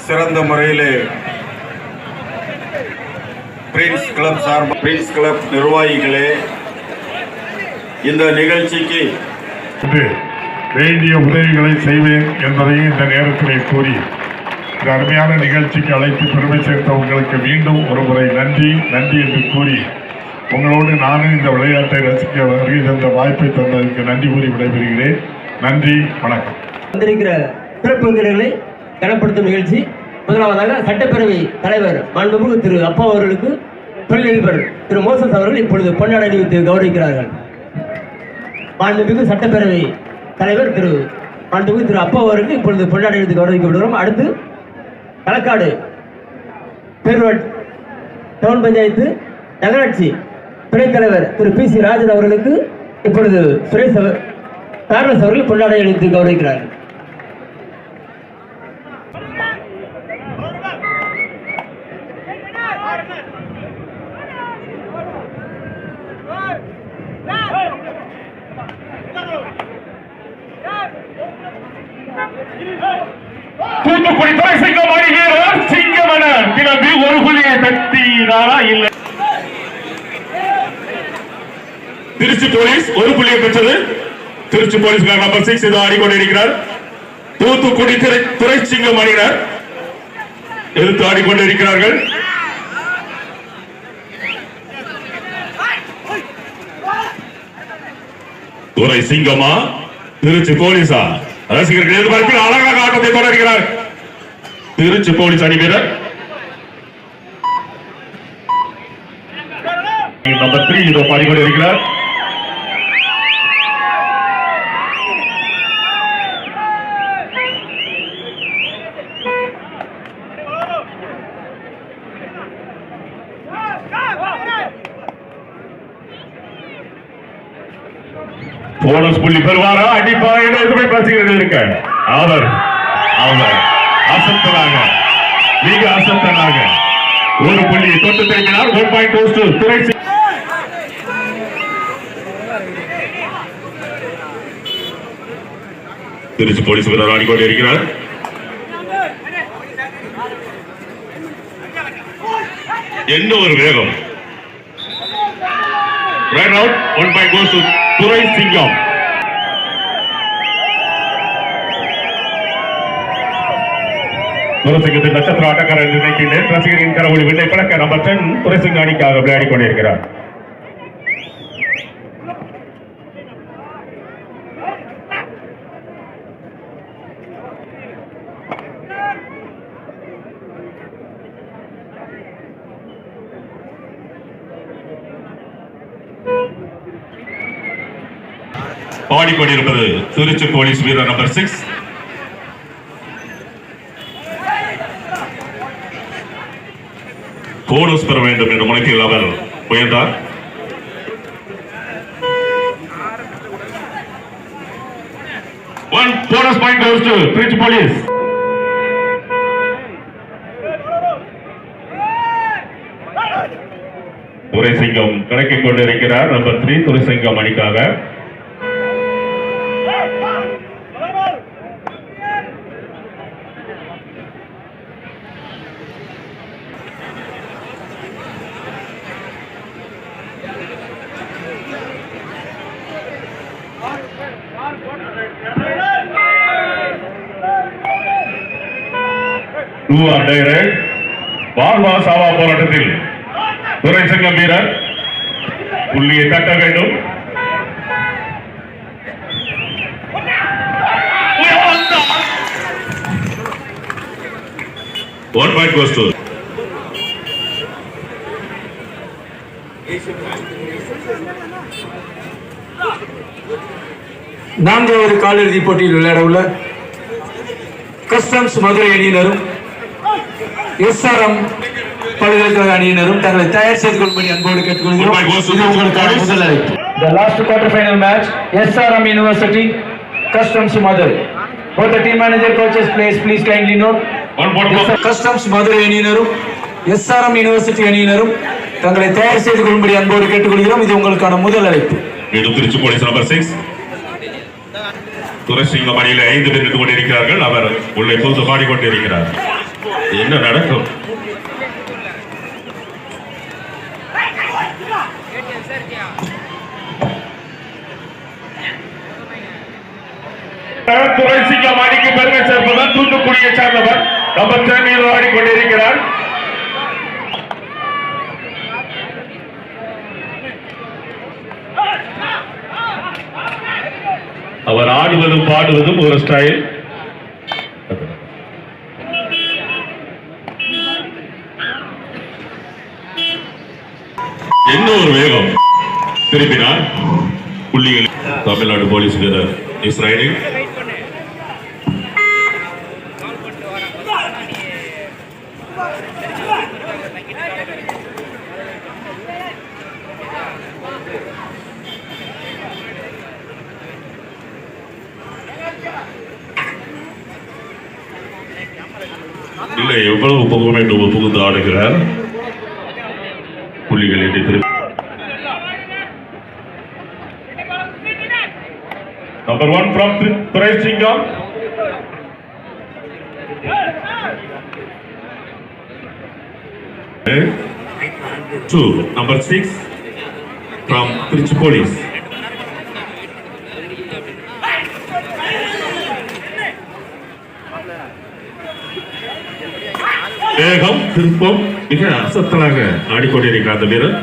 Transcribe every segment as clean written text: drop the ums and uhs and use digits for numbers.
சிறந்த முறையிலே Prince club சார்பாக பிரின்ஸ் கிளப் நிர்வாகிகளே இந்த நிகழ்ச்சிக்கு வேண்டிய உதவிகளை செய்வேன் என்பதையும் இந்த நேரத்தில் கூறி இந்த அருமையான நிகழ்ச்சிக்கு அழைத்து பெருமை சேர்த்த உங்களுக்கு மீண்டும் ஒரு முறை நன்றி என்று கூறி உங்களோடு நானும் இந்த விளையாட்டை ரசிக்க வருகை தந்த வாய்ப்பை தந்ததற்கு நன்றி கூறி விடைபெறுகிறேன். நன்றி, வணக்கம். வந்திருக்கிற சிறப்பு விருந்தினர்களை கனப்படுத்தும் நிகழ்ச்சி. முதலாவதாக சட்டப்பேரவை தலைவர் மாண்புமிகு திரு அப்பா அவர்களுக்கு தொழிலதிபர் திரு மோசஸ் அவர்கள் இப்பொழுது பொன்னாடை அணிவித்து கௌரவிக்கிறார்கள். மாண்புமிகு சட்டப்பேரவை தலைவர் மாண்புமிகு திரு அப்பா அவர்களுக்கு இப்பொழுது பொன்னாடை அணிவித்து கௌரவிக்கப்படுகிறோம். அடுத்து களக்காடு பேரூர் டவுன் பஞ்சாயத்து நகராட்சி துணைத் தலைவர் திரு PC ராஜன் அவர்களுக்கு இப்பொழுது சுரேஷ் கார்லஸ் அவர்கள் பொன்னாடை அணிவித்து கௌரவிக்கிறார்கள். தூத்துக்குடி துரைசிங்கம் அணிகிறார். சிங்கமன கிளம்பி ஒரு புள்ளியை தட்டினாரா இல்லை. திருச்சி போலீஸ் ஒரு புள்ளியை பெற்றது. திருச்சி போலீஸ் நம்பர் 6 இதோ ஆடிக்கொண்டிருக்கிறார். தூத்துக்குடி துரைசிங்கம் அணியினர் எதிர்த்து ஆடிக்கொண்டிருக்கிறார்கள். துரைசிங்கமா திருச்சி போலீஸா? ரசிகர்கள் எதிர்பார்ப்பில் அழகாக ஆட்டத்தை தொடர்கிறார் திருச்சி போலீஸ் அணி வீரர் நம்பர் 3 இதோ பாடிக்கொண்டிருக்கிறார். போனஸ் புள்ளி பெறுவாரா? அடிப்பாரா என எதுவுமே பேசுகிறது இருக்க அவர் அசத்தலாக மிக அசத்தலாக ஒரு புள்ளியை தொட்டு திரும்பினார். 1 பாயிண்ட் கோஸ் டு துரைசி. திருச்சி போலீஸ் வீரர் ஆடிக்கொண்டே இருக்கிறார். என்ன ஒரு வேகம்! Right out. 1 point goes to Duraisingam. துரைசிங்கத்தின் நட்சத்திர ஆட்டக்காரர் நினைக்கின்றேன். ரசிகரின் கரவொலி விண்ணை பழக்க நம்பர் 10 துரைசிங்க அணிக்காக விளையாடி கொண்டிருக்கிறார். ஆடிக்கொண்டிருப்பது திருச்சி போலீஸ் வீரர் நம்பர் 6. போனஸ் பெற வேண்டும் என்ற முனைப்பில் அவர் முயன்றார். Bonus point goes to Trichy police. Duraisingam கணக்கிக் கொண்டிருக்கிறார். நம்பர் 3 துரைசிங்கம் அணிக்காக. சாவா போராட்டத்தில் துரைசிங்கம் வீரர் புள்ளியை தட்ட வேண்டும். One point goes to நான்காவது காலிறுதி போட்டியில் விளையாட உள்ள கஸ்டம்ஸ் மதுரை அணியினரும் SRM பல்கலைக்கழக அணியினரும் தங்களை தயார் செய்து கொள்ளும்படி அன்போடு கேட்டுக்கொள்கிறோம். The last quarter final match, SRM University, Customs Madurai. Both the team manager, coaches, players, please kindly note. Customs Madurai அணியினரும் SRM University அணியினரும் தங்களை தயார் செய்து கொள்ளும்படி அன்போடு கேட்டுக்கொள்கிறோம். இது உங்களுக்கான முதல் அழைப்பு. திருச்சி போலீஸ் நம்பர் 6 துரைசிங்கம் அணியில் 5 பேர் நின்று கொண்டிருக்கிறார்கள். அவர் உள்ளே புகுந்து பாடிக்கொண்டிருக்கிறார். என்ன நடக்கும்? துரைசிங்கம் அணிக்கு பெருமை சேர்ப்பவர் தூத்துக்குடியை சார்ந்தவர் நம்பர் 10 ஆடிக்கொண்டிருக்கிறார். அவர் ஆடுவதும் பாடுவதும் ஒரு ஸ்டைல். என்ன ஒரு வேகம்! திருப்பினார். புள்ளிகள். தமிழ்நாடு போலீஸ் வீரர் இஸ் ரைடிங். இல்லை, எவ்வளவு புக வேண்டும் புகுந்து ஆடுகிறார். புள்ளிகள் என்று திருப்பி number 1 from Thuraisingam. Two, number 6 from Trichy Police. வேகம், திருப்பம், மிக அசத்தலாக ஆடிக்கொண்டிருக்கிறார் அந்த வீரர்.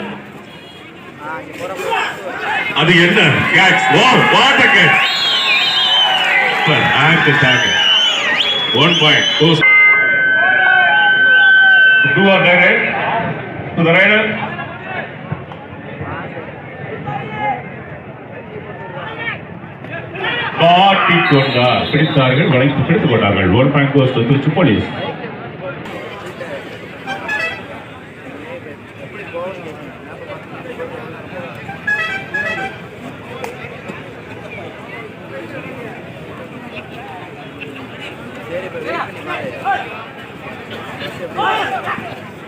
அது என்ன catch! What a catch! Attack. 1 point goes Do or die to the rider. மாட்டிக்கொண்டார். பிடித்தார்கள், வளைத்து பிடித்துக் கொண்டார்கள். 1 point goes to Trichy Police.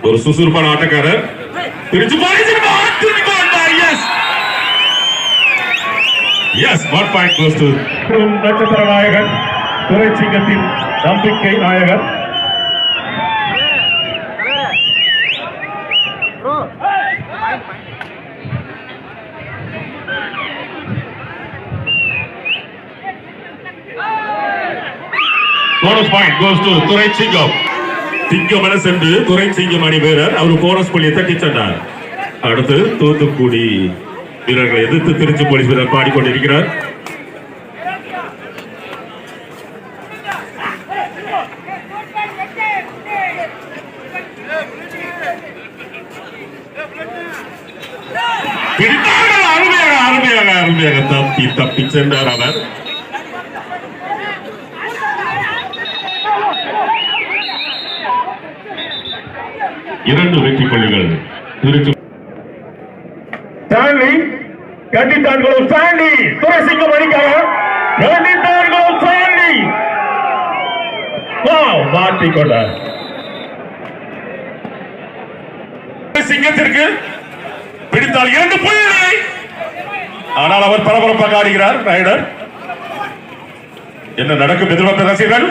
ஒரு சுசுறுப்பான ஆட்டக்காரர். திருச்சி போலீஸ் மாட்டிக்கொண்டார். எஸ் 1 point goes to நட்சத்திர நாயகன் துரைசிங்கத்தின் நம்பிக்கை நாயகர். Bonus point goes to Duraisingam. சிங்கம் என சென்று துரைசிங்கம் அணி வீரர் அவர் போனஸ் புள்ளியை தட்டி சென்றார். அடுத்து தூத்துக்குடி வீரர்களை எதிர்த்து திருச்சி போலீஸ் வீரர் பாடிக்கொண்டிருக்கிறார். அருமையாக தப்பி சென்றார் அவர். இரண்டு வெற்றி புள்ளிகள் திருச்சி. ஸ்டான்லி கண்டித்தார்கள். ஸ்டான்லி துரைசிங்கம் அணிக்காக கண்டித்தார்கள். ஸ்டான்லி மாட்டிக்கொண்டார். சிங்கத்திற்கு பிடித்தால் 2 புள்ளி. ஆனால் அவர் பரபரப்பாக ஆடுகிறார். ரைடர் என்ன நடக்கும்? எதிர்பார்த்த ரசிகர்கள்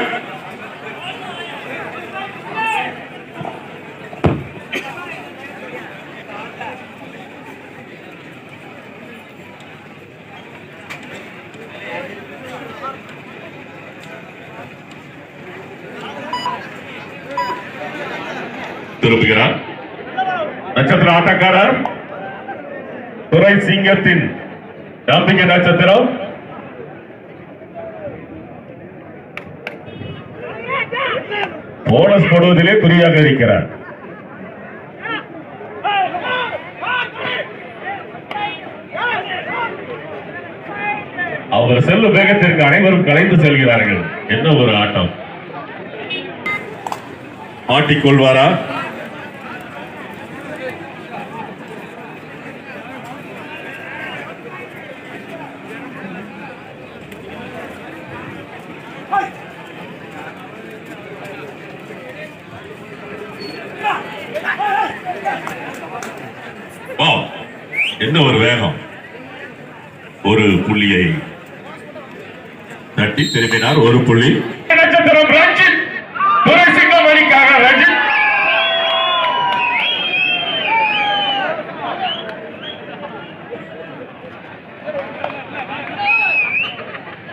திரும்புகிறார். நட்சத்திர ஆட்டக்காரர் துரைசிங்கத்தின் நம்பிக்கை நட்சத்திரம். போனஸ் போடுவதிலே குறியாக இருக்கிறார். அவர் செல்லும் வேகத்திற்கு அனைவரும் கலைந்து செல்கிறார்கள். என்ன ஒரு ஆட்டம்! மாட்டிக்கொள்வாரா? என்ன ஒரு வேகம்! ஒரு புள்ளியை தட்டி காட்டி திரும்பினார். ஒரு புள்ளி. நட்சத்திரம் ரஞ்சித், துரைசிங்கம் அணிக்காக ரஞ்சித்.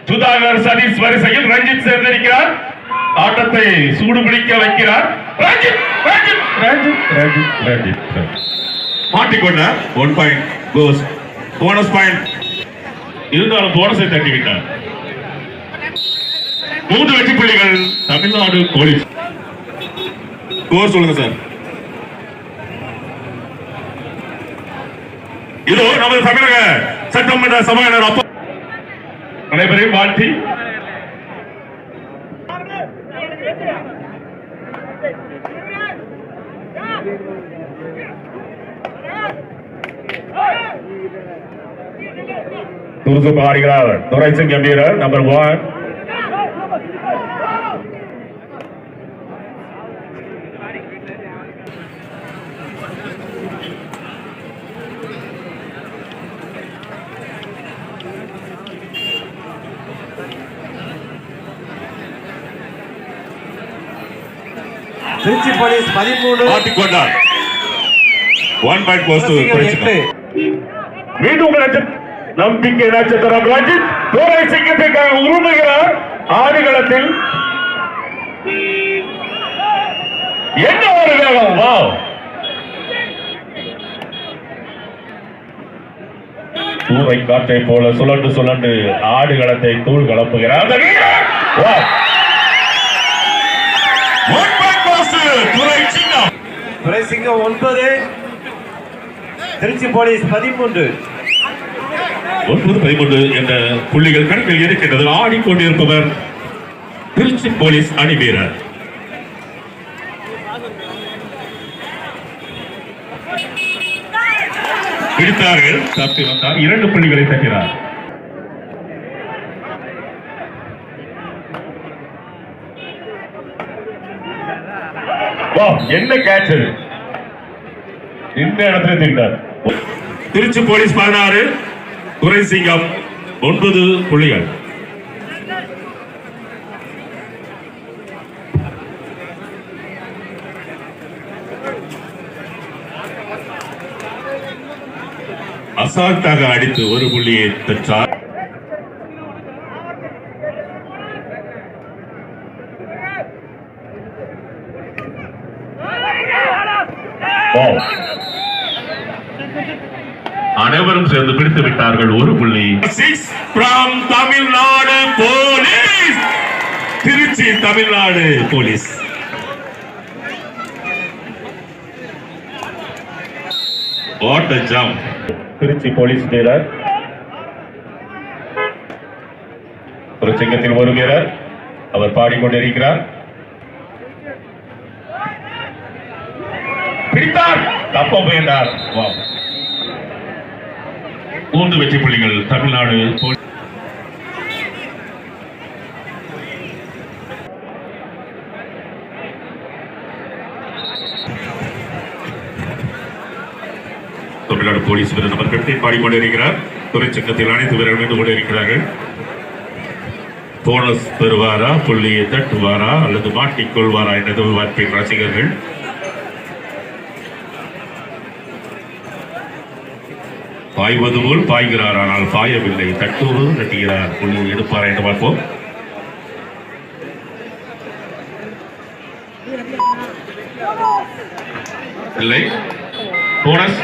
சுதாகர் சதீஷ் வரிசையில் ரஞ்சித் சேர்ந்திருக்கிறார். ஆட்டத்தை சூடுபிடிக்க வைக்கிறார். ரஞ்சித் ரஞ்சித் ரஞ்சித் ரஞ்சித் ரஞ்சித் மாட்டிக்கொண்டார். 1 பாயிண்ட் கோஸ். Bonus point. இருந்தாலும் போனஸை தட்டிவிட்டார். 3 வெற்றி புள்ளிகள் தமிழ்நாடு போலீஸ். ஸ்கோர் சொல்லுங்க சார். இதோ நமது தமிழக சட்டமன்ற சபாநாயகர் அப்பா அனைவரையும் வாழ்த்தி துருசுக்கு ஆடுகிறார் துரைசிங்கம் வீரர் நம்பர் 1. திருச்சி போலீஸ் 13 மாட்டிக்கொண்டார். 1 பாயிண்ட் கோஸ் டு துரைசிங்கம். மீண்டும் நம்பிக்கை நட்சத்திரம் ரஞ்சித் துரைசிங்கத்திற்காக உருமுகிறார். ஆடுகளத்தில் என்ன ஒரு வேகம்! வாவ்! பூவை காற்றை போல சுழண்டு சுழண்டு ஆடுகளத்தை தூள் கலப்புகிறார் அந்த வீரர். Wow! 1 point goes to Duraisingam. Duraisingam 9, Trichy police 13. 9-13 என்ற புள்ளிகள் கணக்கில் இருக்கின்றது. ஆடிக்கொண்டிருப்பவர் திருச்சி போலீஸ் அணி வீரர். பிடித்தார்கள். தப்பி வந்தார். 2 புள்ளிகளை தட்டினார். என்ன கேட்ச்! இந்த இடத்துல திண்டார். திருச்சி போலீஸ் 16, துரைசிங்கம் 9 புள்ளிகள். அசால்ட்டாக அடித்து 1 புள்ளியை பெற்றார். அனைவரும் சேர்ந்து பிடித்து விட்டார்கள். 1 புள்ளி. 6 from Tamil Nadu police. Trichy Tamil Nadu police. What a jump. Trichy police வீரர். ஒரு சிங்கத்தில் 1 வீரர் அவர் பாடிக்கொண்டிருக்கிறார். பிடித்தார். தப்ப முயன்றார். 3 வெற்றி புள்ளிகள் தமிழ்நாடு போலீஸ். தமிழ்நாடு போலீஸ் வீரர் நம்பர் 15 பாடிக்கொண்டிருக்கிறார். துறைச்சங்கத்தில் அனைத்து வீரர்கள் நின்று கொண்டிருக்கிறார்கள். போனஸ் பெறுவாரா, புள்ளியை தட்டுவாரா அல்லது மாட்டிக்கொள்வாரா என்ற எதிர்பார்ப்பின் ரசிகர்கள். பாய்வது போல் பாய்கிறார், ஆனால் பாயவில்லை. தட்டுவது தட்டுகிறார். புள்ளி எடுப்பாரா என்று பார்ப்போம். இல்லை. போனஸ்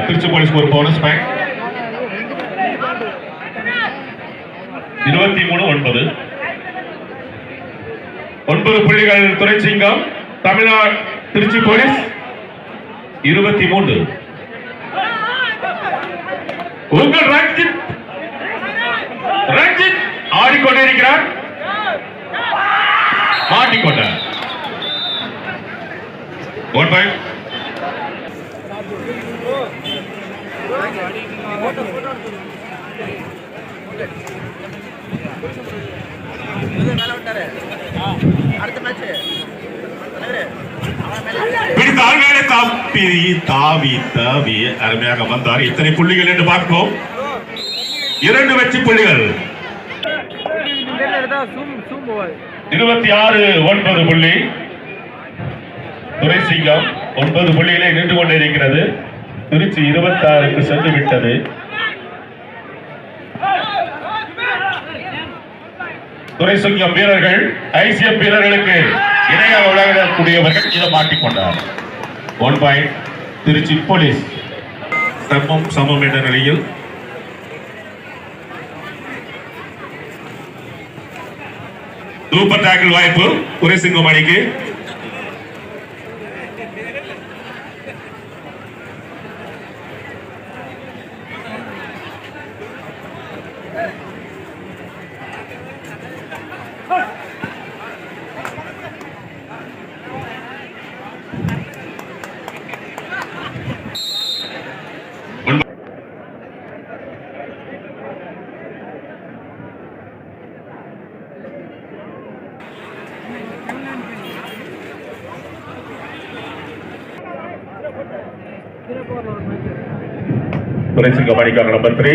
திருச்சி போலீஸ்க்கு ஒரு போனஸ் பாயிண்ட். 23-9. 9 புள்ளிகள் துரைசிங்கம். தமிழ்நாடு திருச்சி போலீஸ் 23. உங்கள் ரஞ்சித் ஆடிக்கொண்டிருக்கிறார். மாட்டிக்கொண்டார். 1 பாயிண்ட். பிடித்தால் மேலே தாவி அருமையாக வந்தார். இத்தனை புள்ளிகள் என்று பார்ப்போம். 2 வெற்றி புள்ளிகள். 26-9 புள்ளி. துரைசிங்கம் 9 புள்ளியிலே நின்று கொண்டிருக்கிறது. திருச்சி 26க்கு சென்று விட்டது. துரைசிங்கம் வீரர்கள் ஐசிஎஃப் வீரர்களுக்கு இணையாக விளையாடக்கூடியவர்கள் இதை மாட்டிக்கொண்டார். 1 பாயிண்ட் திருச்சி போலீஸ். சமம் என்ற நிலையில் சூப்பர் டாக்கிள் வாய்ப்பு துரைசிங்கம் அணிக்கு. துரைசிங்கம் அணிக்காக நம்பர் 3.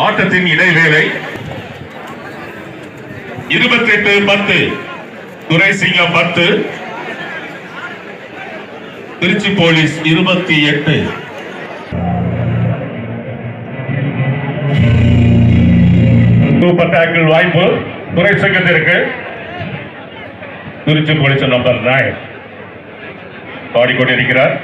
ஆட்டத்தின் இடைவேளை 28-10. Duraisingam 10, Trichy police 28. Super tackle வாய்ப்பு துரைசிங்கத்திற்கு. திருச்சி போலீஸ் நம்பர் 9 பாடிக்கொண்டிருக்கிறார்.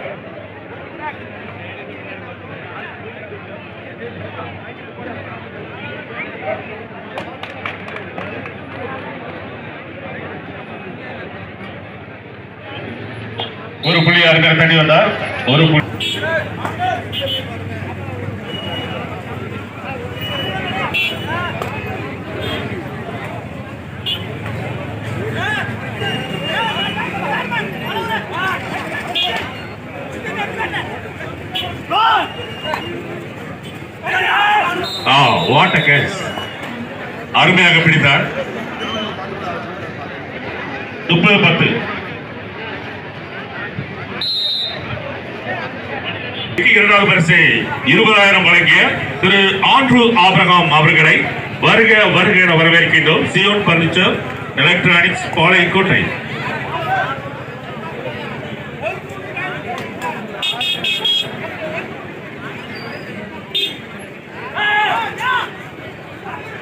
ஒரு புள்ளி யாருக்காக தண்ணி வந்தார். ஒரு புள்ளி வாட் அ கேட்ச். அருமையாக பிடித்தார். 30-10. இரண்டாவது பரிசு 20,000 வழங்கிய திரு ஆண்ட்ரூ ஆபிரகாம் அவர்களை வருக வருக என வரவேற்கின்றோம். Zion furniture electronics Palayamkottai.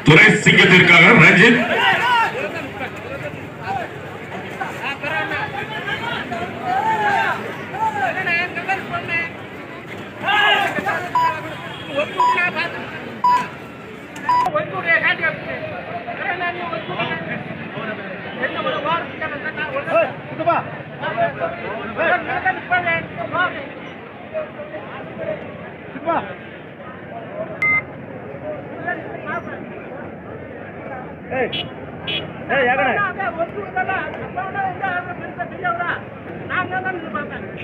துரைசிங்கத்திற்காக ரஞ்சித்.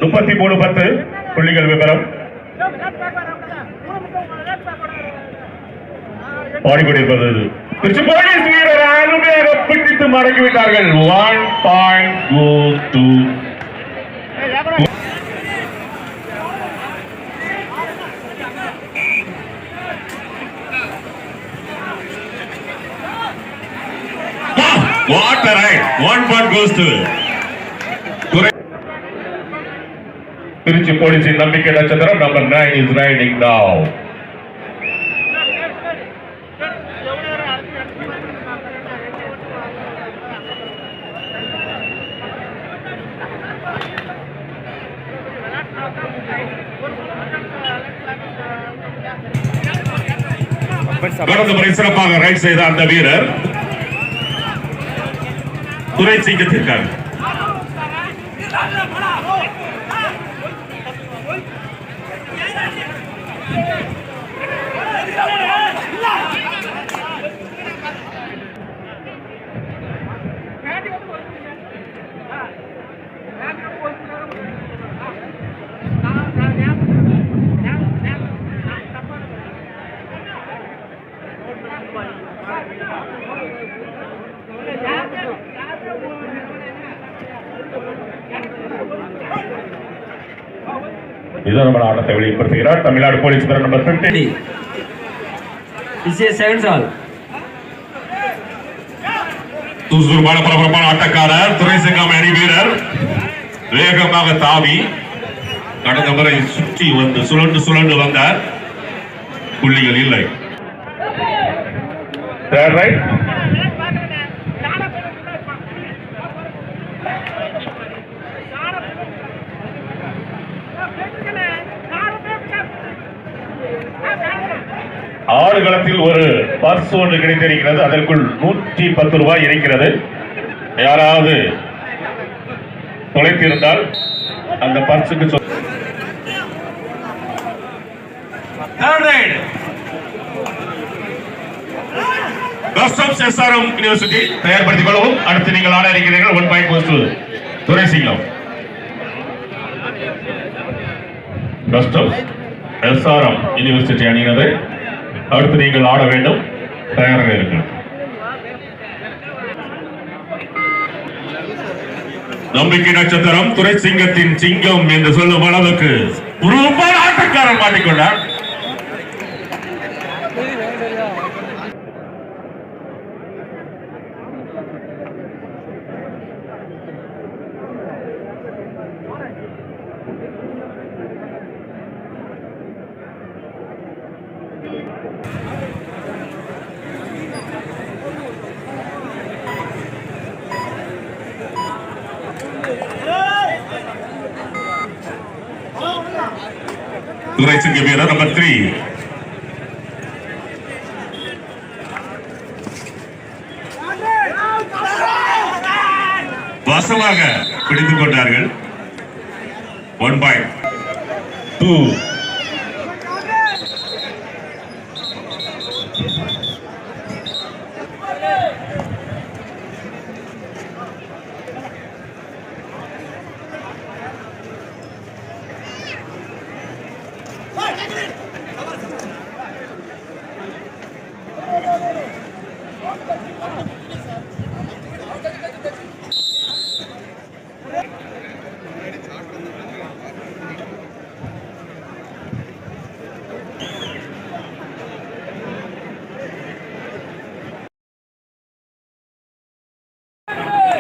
முப்பத்தி 10 புள்ளிகள் விவரம். பாடிக்கொண்டிருப்பது திருச்சி போலீஸ் வீரர் அருமையாக பிடித்து மடக்கிவிட்டார்கள். 1 point go to what a right. 1 point goes to Trichy போலீஸின் நம்பிக்கை நட்சத்திரம் நம்பர் 9 is riding now. கடந்த முறை சிறப்பாக ரைட் செய்த அந்த வீரர் துரைசிங்கத்திற்காக. இதனால் ஆட்டத்தை வெளிப்படுத்துகிறார் தமிழ்நாடு போலீஸ் வீரர் நம்பர் 50. This is 7 all. துசுமான பரபரப்பான ஆட்டக்காரர் துரைசிங்கம் அணி வீரர் வேகமாக தாவி கடந்த முறை சுற்றி வந்து சுழண்டு வந்தார். புள்ளிகள் இல்லை. ரைட் ஆடுகளத்தில் ஒரு பர்ஸ் ஒன்று கிடைத்திருக்கிறது. அதற்குள் 110 ரூபாய் இருக்கிறது. யாராவது தொலைத்திருந்தால் அந்த பர்ஸுக்கு எஸ்ஆர்எம் யூனிவர்சிட்டி தயார்படுத்திக் கொள்ளவும். அடுத்து நீங்கள் ஆட இருக்கிறீர்கள் 1 point goes to Duraisingam. SRM university அணியினது. அடுத்து நீங்கள் ஆட வேண்டும். தயாராக இருங்கள். நம்பிக்கை நட்சத்திரம் துரைசிங்கத்தின் சிங்கம் என்று சொல்லும் அளவுக்கு ஒரு ஆட்டக்காரர் மாட்டிக்கொண்டார். துரைசிங்க வீரர் நம்பர் 3. வசமாக பிடித்துக் கொண்டார்கள். 1 பாயிண்ட் 2.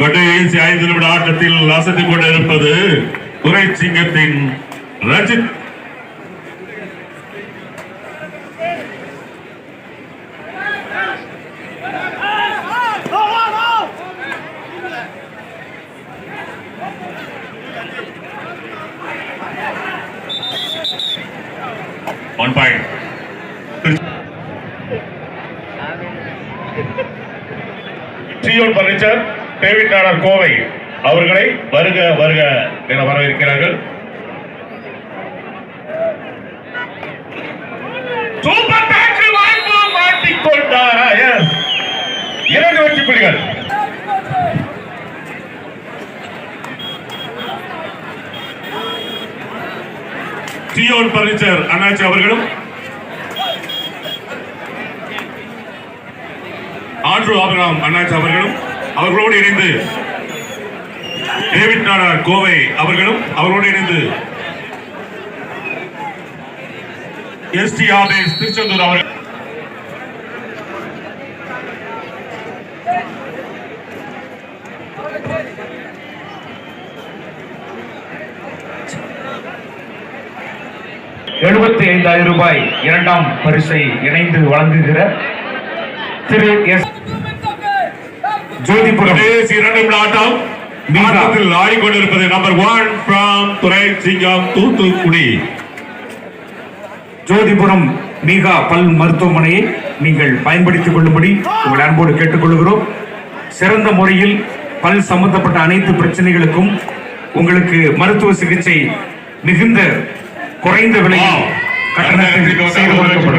கடைசி 5 நிமிட ஆட்டத்தில் அசத்திக் கொண்டிருப்பது துரைசிங்கத்தின் Ranjith. One point. Zion furniture David Nadar Kovai அவர்களை வருக வருக என வரவேற்கிறார்கள். சூப்பர் டாக்கிள் வாய்ப்பு மாட்டிக்கொண்டார். 2 வெற்றி புள்ளிகள். சியோன் பர்னிச்சர் அண்ணாச்சி அவர்களும் ஆண்ட்ரூ ஆபிரகாம் அண்ணாச்சி அவர்களும் அவர்களோடு இணைந்து டேவிட் நாடார் கோவை அவர்களும் அவர்களோடு இணைந்து எஸ்டி ஆபேஸ் திருச்செந்தூர் அவர்கள் ரூபாய் 2ஆம் பரிசை இணைந்து வழங்குகிற திரு எஸ் ஜோதிபுரம். 2 நிமிட ஆட்டம் ஆட்டத்தில் ஆடிக்கொண்டிருப்பது நம்பர் 1 ஃப்ரம் துரைசிங்கம் தூத்துக்குடி. ஜோதிபுரம் மீகா பல் மருத்துவமனையை நீங்கள் பயன்படுத்திக் கொள்ளும்படி உங்கள் அன்போடு கேட்டுக்கொள்கிறோம். சிறந்த முறையில் பல் சம்பந்தப்பட்ட அனைத்து பிரச்சனைகளுக்கும் உங்களுக்கு மருத்துவ சிகிச்சை மிகுந்த குறைந்த விலையில் கட்டணத்தில் செய்து கொடுக்கப்படும்.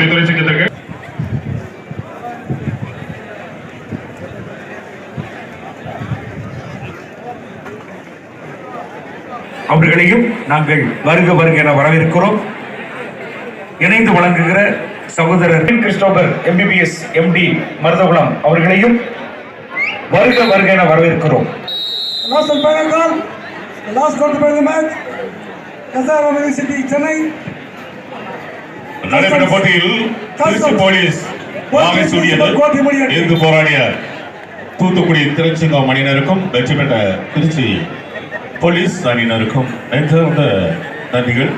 அவர்களையும் நாங்கள் வருக வருக என வரவேற்கிறோம். இணைந்து வழங்குகிற சகோதரர் கிறிஸ்டோபர் MBBS MD மருதகுளம் அவர்களையும் வருக வருக என வரவேற்கிறோம். Last and final call. The last quarter final match. SRM University, Chennai. நடைபெற்ற போட்டியில் திருச்சி போலீஸ் வாகை சூடியது இருந்து போராடிய தூத்துக்குடி திருச்சிங்கம் அணியினருக்கும் வெற்றி பெற்ற திருச்சி போலீஸ் அணியினருக்கும் நன்றிகள்.